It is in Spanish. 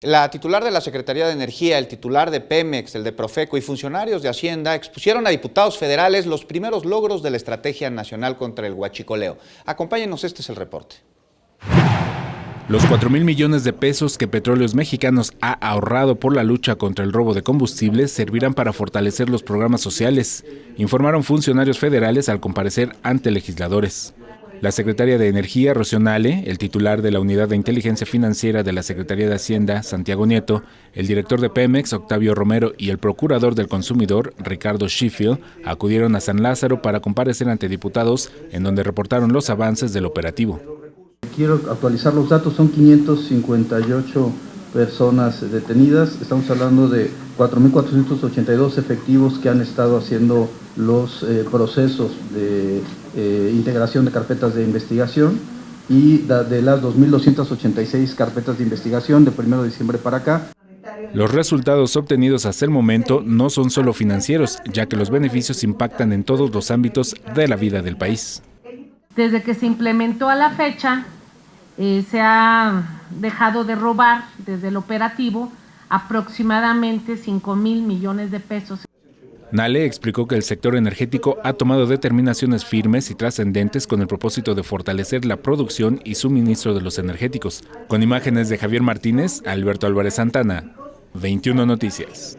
La titular de la Secretaría de Energía, el titular de Pemex, el de Profeco y funcionarios de Hacienda expusieron a diputados federales los primeros logros de la Estrategia Nacional contra el Huachicoleo. Acompáñenos, este es el reporte. Los 4,000 millones de pesos que Petróleos Mexicanos ha ahorrado por la lucha contra el robo de combustibles servirán para fortalecer los programas sociales, informaron funcionarios federales al comparecer ante legisladores. La secretaria de Energía, Rocío Nale, el titular de la Unidad de Inteligencia Financiera de la Secretaría de Hacienda, Santiago Nieto, el director de Pemex, Octavio Romero, y el procurador del consumidor, Ricardo Sheffield, acudieron a San Lázaro para comparecer ante diputados, en donde reportaron los avances del operativo. Quiero actualizar los datos, son 558 personas detenidas, estamos hablando de 4.482 efectivos que han estado haciendo los procesos de integración de carpetas de investigación y de las 2.286 carpetas de investigación de 1 de diciembre para acá. Los resultados obtenidos hasta el momento no son solo financieros, ya que los beneficios impactan en todos los ámbitos de la vida del país. Desde que se implementó a la fecha, se ha dejado de robar desde el operativo aproximadamente 5,000 millones de pesos. Nale explicó que el sector energético ha tomado determinaciones firmes y trascendentes con el propósito de fortalecer la producción y suministro de los energéticos. Con imágenes de Javier Martínez, Alberto Álvarez Santana, 21 Noticias.